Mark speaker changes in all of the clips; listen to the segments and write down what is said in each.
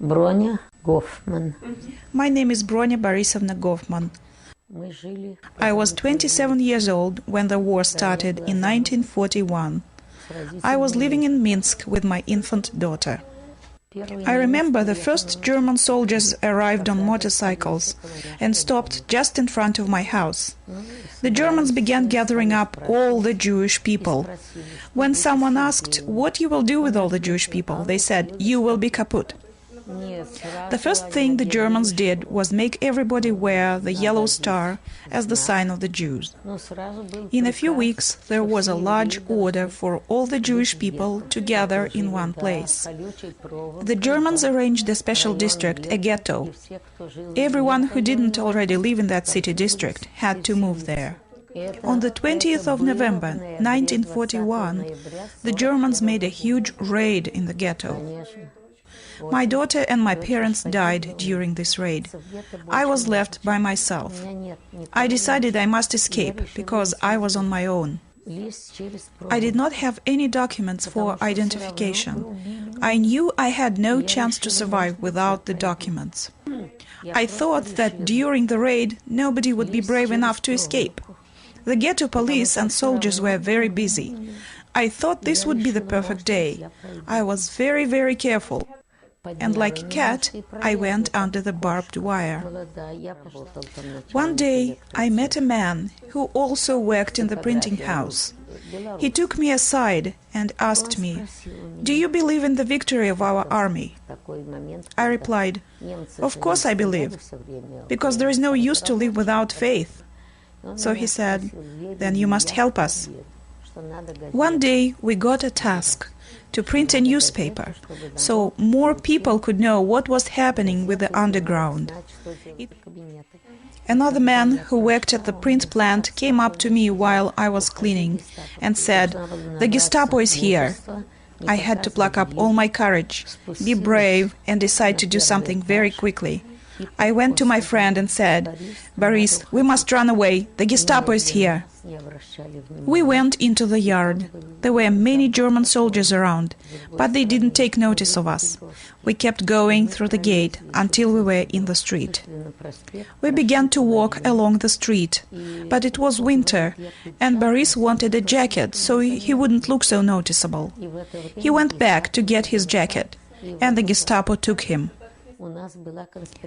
Speaker 1: Bronya Goffman.
Speaker 2: My name is Bronya Borisovna Goffman. I was 27 years old when the war started in 1941. I was living in Minsk with my infant daughter. I remember the first German soldiers arrived on motorcycles and stopped just in front of my house. The Germans began gathering up all the Jewish people. When someone asked, "What you will do with all the Jewish people?" they said, "You will be kaput." The first thing the Germans did was make everybody wear the yellow star as the sign of the Jews. In a few weeks, there was a large order for all the Jewish people to gather in one place. The Germans arranged a special district, a ghetto. Everyone who didn't already live in that city district had to move there. On the 20th of November, 1941, the Germans made a huge raid in the ghetto. My daughter and my parents died during this raid. I was left by myself. I decided I must escape because I was on my own. I did not have any documents for identification. I knew I had no chance to survive without the documents. I thought that during the raid nobody would be brave enough to escape. The ghetto police and soldiers were very busy. I thought this would be the perfect day. I was very careful. And like a cat, I went under the barbed wire. One day, I met a man who also worked in the printing house. He took me aside and asked me, "Do you believe in the victory of our army?" I replied, "Of course I believe, because there is no use to live without faith." So he said, "Then you must help us." One day, we got a task to print a newspaper, so more people could know what was happening with the underground. Another man who worked at the print plant came up to me while I was cleaning and said, "The Gestapo is here." I had to pluck up all my courage, be brave, and decide to do something very quickly. I went to my friend and said, "Boris, we must run away. The Gestapo is here." We went into the yard. There were many German soldiers around, but they didn't take notice of us. We kept going through the gate until we were in the street. We began to walk along the street, but it was winter, and Boris wanted a jacket so he wouldn't look so noticeable. He went back to get his jacket, and the Gestapo took him.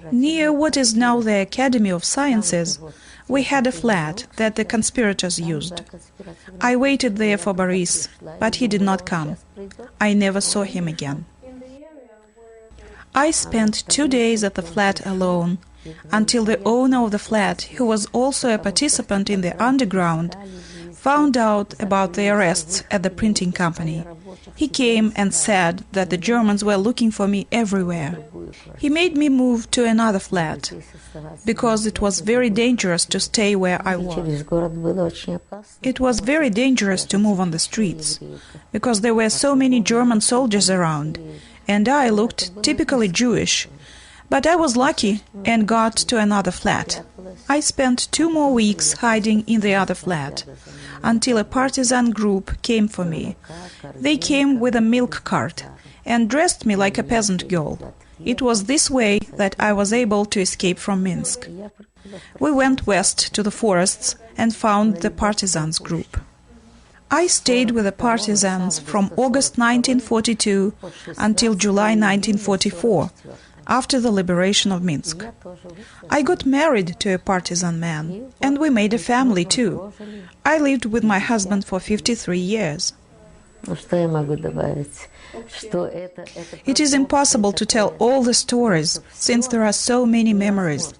Speaker 2: Near what is now the Academy of Sciences, we had a flat that the conspirators used. I waited there for Boris, but he did not come. I never saw him again. I spent 2 days at the flat alone, until the owner of the flat, who was also a participant in the underground, found out about the arrests at the printing company. He came and said that the Germans were looking for me everywhere. He made me move to another flat, because it was very dangerous to stay where I was. It was very dangerous to move on the streets, because there were so many German soldiers around, and I looked typically Jewish. But I was lucky and got to another flat. I spent 2 more weeks hiding in the other flat, until a partisan group came for me. They came with a milk cart and dressed me like a peasant girl. It was this way that I was able to escape from Minsk. We went west to the forests and found the Partisans group. I stayed with the Partisans from August 1942 until July 1944, after the liberation of Minsk. I got married to a partisan man, and we made a family too. I lived with my husband for 53 years. It is impossible to tell all the stories, since there are so many memories.